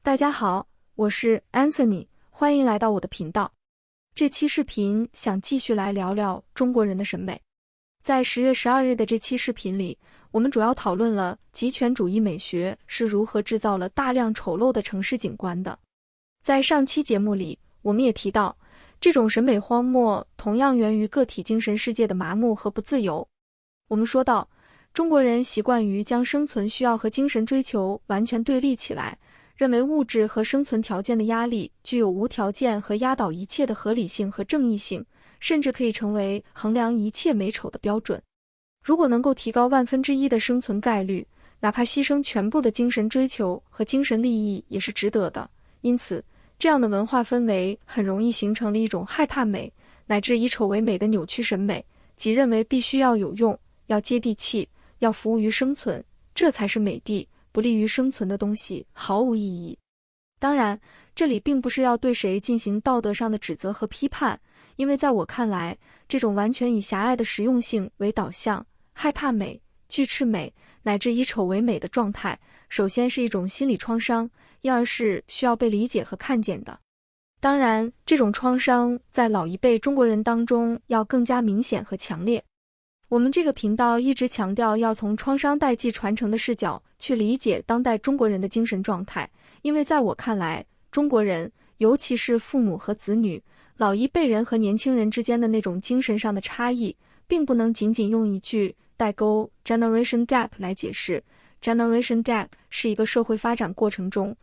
大家好，我是 Anthony， 欢迎来到我的频道。这期视频想继续来聊聊中国人的审美。在10月12日的这期视频里，我们主要讨论了极权主义美学是如何制造了大量丑陋的城市景观的。在上期节目里，我们也提到，这种审美荒漠同样源于个体精神世界的麻木和不自由。我们说到，中国人习惯于将生存需要和精神追求完全对立起来，认为物质和生存条件的压力具有无条件和压倒一切的合理性和正义性，甚至可以成为衡量一切美丑的标准。如果能够提高1/1000的生存概率，哪怕牺牲全部的精神追求和精神利益也是值得的。因此，这样的文化氛围很容易形成了一种害怕美，乃至以丑为美的扭曲审美，即认为必须要有用，要接地气，要服务于生存，这才是美的。不利于生存的东西毫无意义。当然，这里并不是要对谁进行道德上的指责和批判，因为在我看来，这种完全以狭隘的实用性为导向、害怕美、拒斥美，乃至以丑为美的状态，首先是一种心理创伤，因而是需要被理解和看见的。当然，这种创伤在老一辈中国人当中要更加明显和强烈。我们这个频道一直强调要从创伤代际传承的视角去理解当代中国人的精神状态，因为在我看来，中国人，尤其是父母和子女，老一辈人和年轻人之间的那种精神上的差异，并不能仅仅用一句代沟 generation gap 来解释。generation gap 是一个社会发展过程中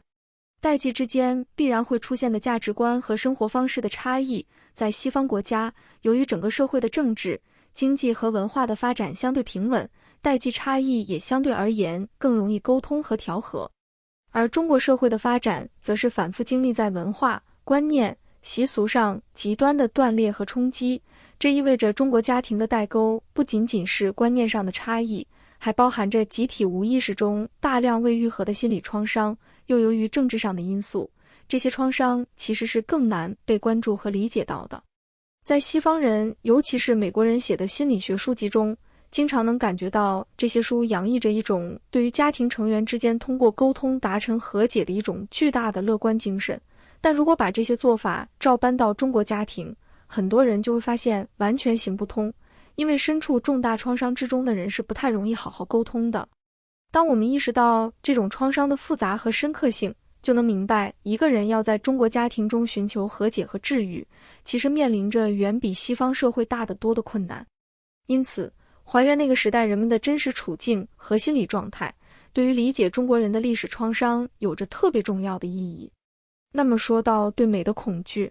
代际之间必然会出现的价值观和生活方式的差异。在西方国家，由于整个社会的政治、经济和文化的发展相对平稳，代际差异也相对而言更容易沟通和调和。而中国社会的发展则是反复经历在文化、观念、习俗上极端的断裂和冲击，这意味着中国家庭的代沟不仅仅是观念上的差异，还包含着集体无意识中大量未愈合的心理创伤，又由于政治上的因素，这些创伤其实是更难被关注和理解到的。在西方人，尤其是美国人写的心理学书籍中，经常能感觉到这些书洋溢着一种对于家庭成员之间通过沟通达成和解的一种巨大的乐观精神。但如果把这些做法照搬到中国家庭，很多人就会发现完全行不通，因为身处重大创伤之中的人是不太容易好好沟通的。当我们意识到这种创伤的复杂和深刻性，就能明白一个人要在中国家庭中寻求和解和治愈，其实面临着远比西方社会大得多的困难。因此，还原那个时代人们的真实处境和心理状态，对于理解中国人的历史创伤有着特别重要的意义。那么说到对美的恐惧，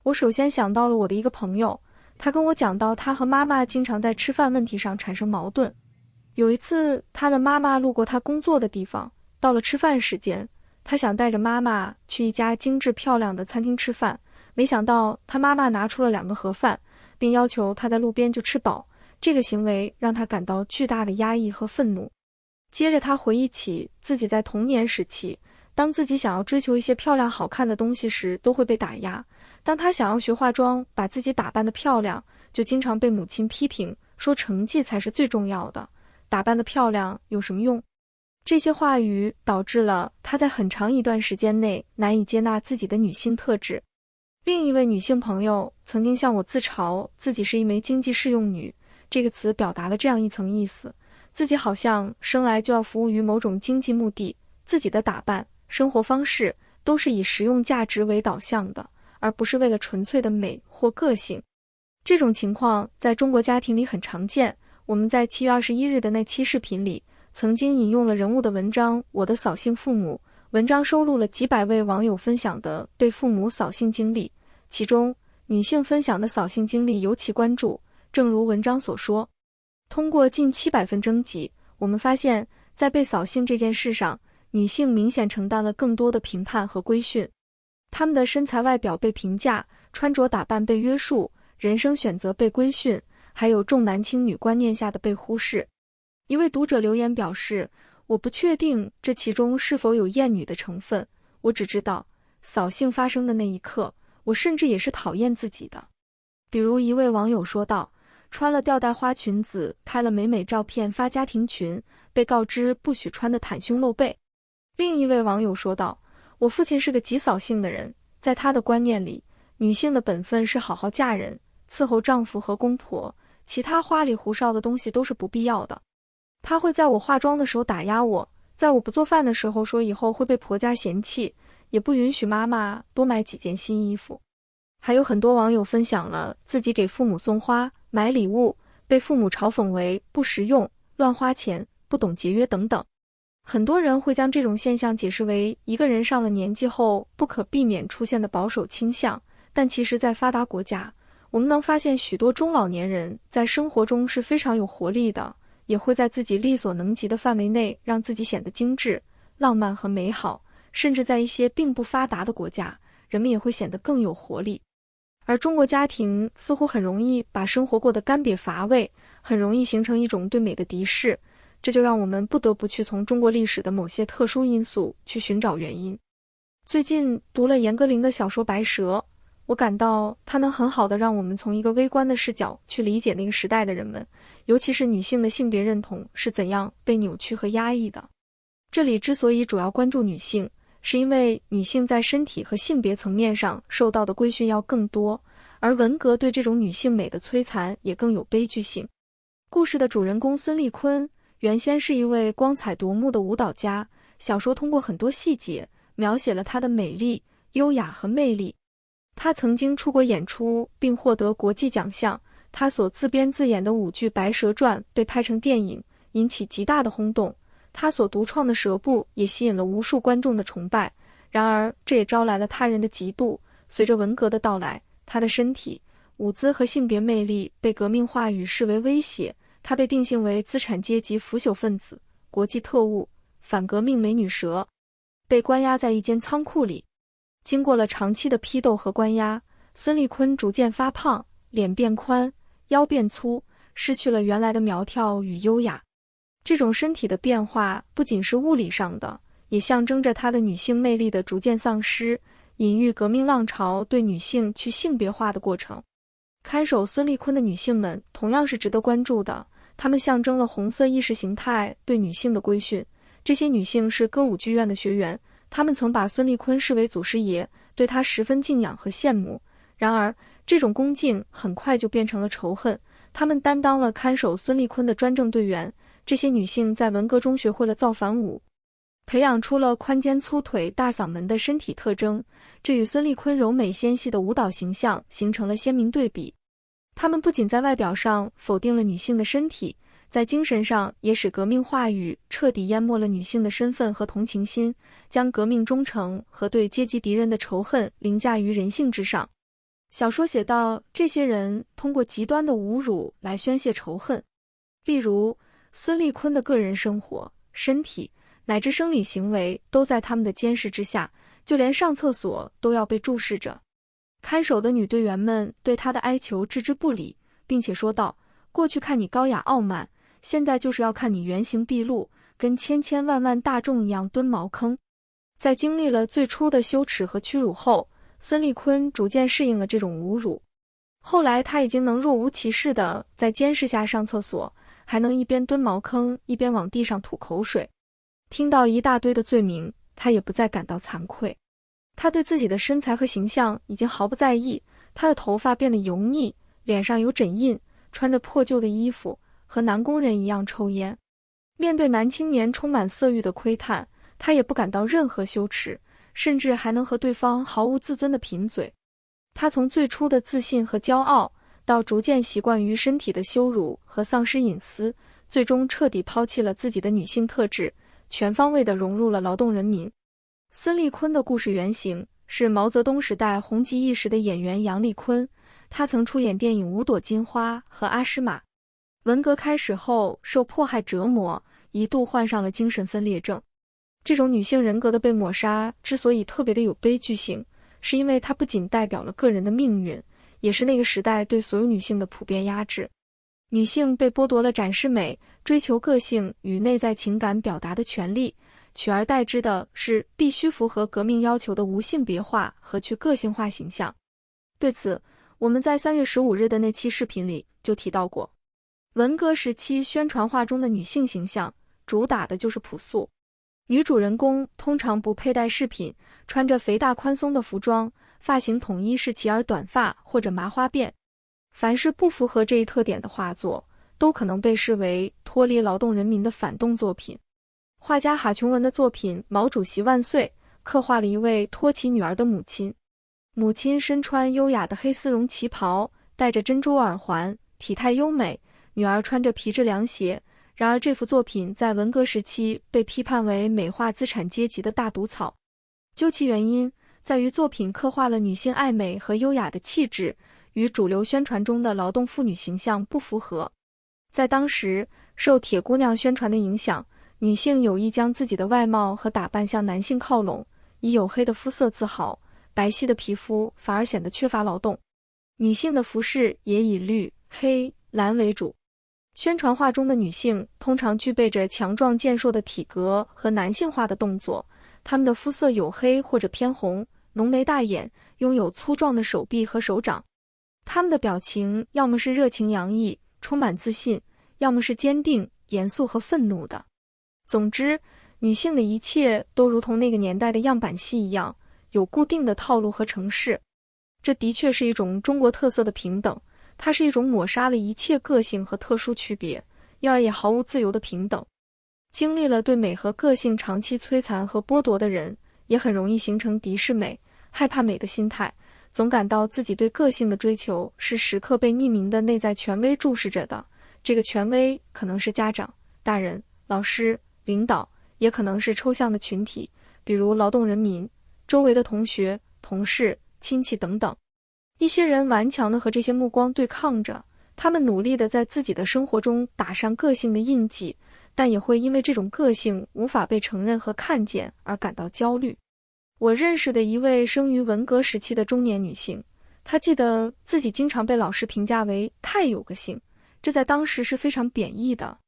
我首先想到了我的一个朋友，他跟我讲到他和妈妈经常在吃饭问题上产生矛盾。有一次，他的妈妈路过他工作的地方，到了吃饭时间，他想带着妈妈去一家精致漂亮的餐厅吃饭，没想到他妈妈拿出了2个盒饭，并要求他在路边就吃饱。这个行为让他感到巨大的压抑和愤怒。接着他回忆起自己在童年时期，当自己想要追求一些漂亮好看的东西时都会被打压。当他想要学化妆，把自己打扮得漂亮，就经常被母亲批评，说成绩才是最重要的，打扮得漂亮有什么用？这些话语导致了他在很长一段时间内难以接纳自己的女性特质。另一位女性朋友曾经向我自嘲自己是一枚经济适用女，这个词表达了这样一层意思，自己好像生来就要服务于某种经济目的，自己的打扮、生活方式都是以实用价值为导向的，而不是为了纯粹的美或个性。这种情况在中国家庭里很常见。我们在7月21日的那期视频里曾经引用了人物的文章《我的扫兴父母》，文章收录了几百位网友分享的对父母扫兴经历，其中女性分享的扫兴经历尤其关注。正如文章所说，通过近700份征集，我们发现在被扫兴这件事上，女性明显承担了更多的评判和规训。她们的身材外表被评价，穿着打扮被约束，人生选择被规训，还有重男轻女观念下的被忽视。一位读者留言表示，我不确定这其中是否有厌女的成分，我只知道扫兴发生的那一刻，我甚至也是讨厌自己的。比如一位网友说道，穿了吊带花裙子，拍了美美照片发家庭群，被告知不许穿的袒胸露背。另一位网友说道，我父亲是个极扫兴的人，在他的观念里，女性的本分是好好嫁人，伺候丈夫和公婆，其他花里胡哨的东西都是不必要的。他会在我化妆的时候打压我，在我不做饭的时候说以后会被婆家嫌弃，也不允许妈妈多买几件新衣服。还有很多网友分享了自己给父母送花、买礼物，被父母嘲讽为不实用、乱花钱、不懂节约等等。很多人会将这种现象解释为一个人上了年纪后不可避免出现的保守倾向，但其实在发达国家，我们能发现许多中老年人在生活中是非常有活力的，也会在自己力所能及的范围内让自己显得精致、浪漫和美好，甚至在一些并不发达的国家，人们也会显得更有活力。而中国家庭似乎很容易把生活过得干瘪乏味，很容易形成一种对美的敌视，这就让我们不得不去从中国历史的某些特殊因素去寻找原因。最近读了严歌苓的小说《白蛇》，我感到它能很好地让我们从一个微观的视角去理解那个时代的人们，尤其是女性的性别认同是怎样被扭曲和压抑的。这里之所以主要关注女性，是因为女性在身体和性别层面上受到的规训要更多，而文革对这种女性美的摧残也更有悲剧性。故事的主人公孙丽坤原先是一位光彩夺目的舞蹈家，小说通过很多细节描写了她的美丽、优雅和魅力。她曾经出国演出并获得国际奖项，她所自编自演的舞剧《白蛇传》被拍成电影，引起极大的轰动。他所独创的蛇步也吸引了无数观众的崇拜，然而这也招来了他人的嫉妒。随着文革的到来，他的身体、舞姿和性别魅力被革命话语视为威胁，他被定性为资产阶级腐朽分子、国际特务、反革命美女蛇，被关押在一间仓库里。经过了长期的批斗和关押，孙丽坤逐渐发胖，脸变宽，腰变粗，失去了原来的苗条与优雅。这种身体的变化不仅是物理上的，也象征着她的女性魅力的逐渐丧失，隐喻革命浪潮对女性去性别化的过程。看守孙丽坤的女性们同样是值得关注的，她们象征了红色意识形态对女性的规训。这些女性是歌舞剧院的学员，她们曾把孙丽坤视为祖师爷，对他十分敬仰和羡慕。然而，这种恭敬很快就变成了仇恨，她们担当了看守孙丽坤的专政队员。这些女性在文革中学会了造反舞，培养出了宽肩粗腿、大嗓门的身体特征，这与孙丽坤柔美纤细的舞蹈形象形成了鲜明对比。她们不仅在外表上否定了女性的身体，在精神上也使革命话语彻底淹没了女性的身份和同情心，将革命忠诚和对阶级敌人的仇恨凌驾于人性之上。小说写道，这些人通过极端的侮辱来宣泄仇恨，例如孙丽坤的个人生活、身体乃至生理行为都在他们的监视之下，就连上厕所都要被注视着。看守的女队员们对他的哀求置之不理，并且说道：过去看你高雅傲慢，现在就是要看你原形毕露，跟千千万万大众一样蹲茅坑。在经历了最初的羞耻和屈辱后，孙丽坤逐渐适应了这种侮辱。后来他已经能若无其事地在监视下上厕所，还能一边蹲茅坑一边往地上吐口水。听到一大堆的罪名，他也不再感到惭愧。他对自己的身材和形象已经毫不在意，他的头发变得油腻，脸上有疹印，穿着破旧的衣服，和男工人一样抽烟。面对男青年充满色欲的窥探，他也不感到任何羞耻，甚至还能和对方毫无自尊地贫嘴。他从最初的自信和骄傲，到逐渐习惯于身体的羞辱和丧失隐私，最终彻底抛弃了自己的女性特质，全方位地融入了劳动人民。孙丽坤的故事原型是毛泽东时代红极一时的演员杨丽坤，她曾出演电影《五朵金花》和《阿诗玛》。文革开始后受迫害折磨，一度患上了精神分裂症。这种女性人格的被抹杀之所以特别的有悲剧性，是因为它不仅代表了个人的命运，也是那个时代对所有女性的普遍压制。女性被剥夺了展示美、追求个性与内在情感表达的权利，取而代之的是必须符合革命要求的无性别化和去个性化形象。对此，我们在3月15日的那期视频里就提到过，文革时期宣传画中的女性形象主打的就是朴素。女主人公通常不佩戴饰品，穿着肥大宽松的服装，发型统一是齐耳短发或者麻花辫。凡是不符合这一特点的画作，都可能被视为脱离劳动人民的反动作品。画家哈琼文的作品《毛主席万岁》刻画了一位托起女儿的母亲，母亲身穿优雅的黑丝绒旗袍，戴着珍珠耳环，体态优美，女儿穿着皮质凉鞋。然而这幅作品在文革时期被批判为美化资产阶级的大毒草。究其原因，在于作品刻画了女性爱美和优雅的气质，与主流宣传中的劳动妇女形象不符合。在当时，受铁姑娘宣传的影响，女性有意将自己的外貌和打扮向男性靠拢，以黝黑的肤色自豪，白皙的皮肤反而显得缺乏劳动。女性的服饰也以绿、黑、蓝为主。宣传画中的女性通常具备着强壮健硕的体格和男性化的动作，她们的肤色黝黑或者偏红，浓眉大眼，拥有粗壮的手臂和手掌。她们的表情要么是热情洋溢，充满自信，要么是坚定、严肃和愤怒的。总之，女性的一切都如同那个年代的样板戏一样，有固定的套路和程式。这的确是一种中国特色的平等，它是一种抹杀了一切个性和特殊区别，因而也毫无自由的平等。经历了对美和个性长期摧残和剥夺的人，也很容易形成敌视美、害怕美的心态，总感到自己对个性的追求是时刻被匿名的内在权威注视着的。这个权威可能是家长、大人、老师、领导，也可能是抽象的群体，比如劳动人民、周围的同学、同事、亲戚等等。一些人顽强地和这些目光对抗着，他们努力地在自己的生活中打上个性的印记，但也会因为这种个性无法被承认和看见而感到焦虑。我认识的一位生于文革时期的中年女性，她记得自己经常被老师评价为太有个性，这在当时是非常贬义的。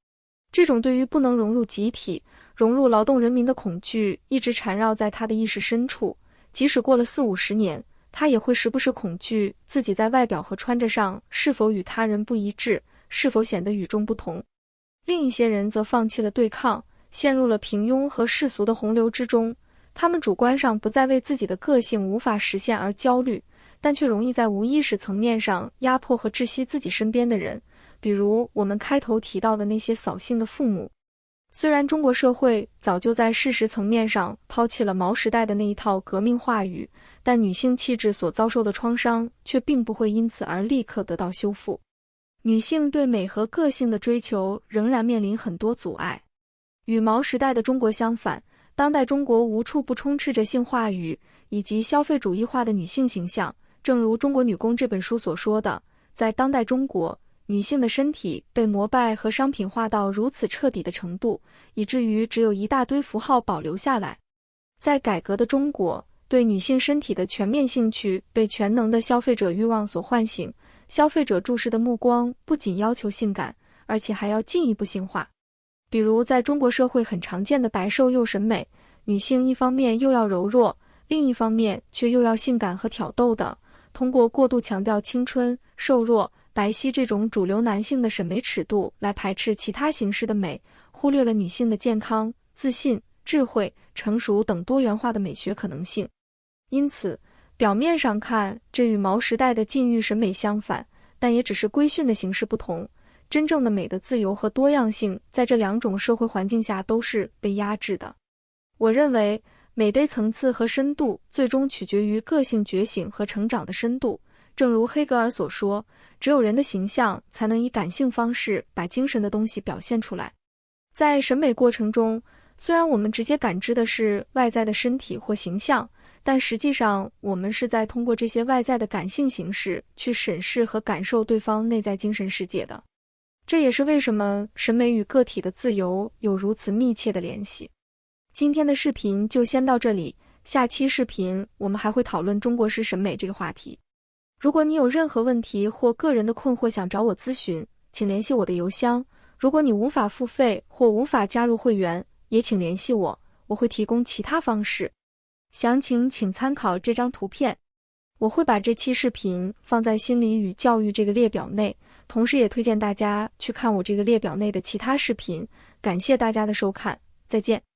这种对于不能融入集体、融入劳动人民的恐惧一直缠绕在她的意识深处，即使过了40-50年，他也会时不时恐惧自己在外表和穿着上是否与他人不一致，是否显得与众不同。另一些人则放弃了对抗，陷入了平庸和世俗的洪流之中。他们主观上不再为自己的个性无法实现而焦虑，但却容易在无意识层面上压迫和窒息自己身边的人，比如我们开头提到的那些扫兴的父母。虽然中国社会早就在事实层面上抛弃了毛时代的那一套革命话语，但女性气质所遭受的创伤却并不会因此而立刻得到修复。女性对美和个性的追求仍然面临很多阻碍。与毛时代的中国相反，当代中国无处不充斥着性话语以及消费主义化的女性形象。正如《中国女工》这本书所说的，在当代中国，女性的身体被膜拜和商品化到如此彻底的程度，以至于只有一大堆符号保留下来。在改革的中国，对女性身体的全面兴趣被全能的消费者欲望所唤醒，消费者注视的目光不仅要求性感，而且还要进一步性化。比如在中国社会很常见的白瘦幼审美，女性一方面又要柔弱，另一方面却又要性感和挑逗的，通过过度强调青春、瘦弱、白皙这种主流男性的审美尺度来排斥其他形式的美，忽略了女性的健康、自信、智慧、成熟等多元化的美学可能性。因此，表面上看，这与毛时代的禁欲审美相反，但也只是规训的形式不同。真正的美的自由和多样性，在这两种社会环境下都是被压制的。我认为，美的层次和深度最终取决于个性觉醒和成长的深度。正如黑格尔所说，只有人的形象才能以感性方式把精神的东西表现出来。在审美过程中，虽然我们直接感知的是外在的身体或形象，但实际上我们是在通过这些外在的感性形式去审视和感受对方内在精神世界的。这也是为什么审美与个体的自由有如此密切的联系。今天的视频就先到这里，下期视频我们还会讨论中国式审美这个话题。如果你有任何问题或个人的困惑想找我咨询，请联系我的邮箱。如果你无法付费或无法加入会员，也请联系我，我会提供其他方式。详情请参考这张图片。我会把这期视频放在心理与教育这个列表内，同时也推荐大家去看我这个列表内的其他视频。感谢大家的收看，再见。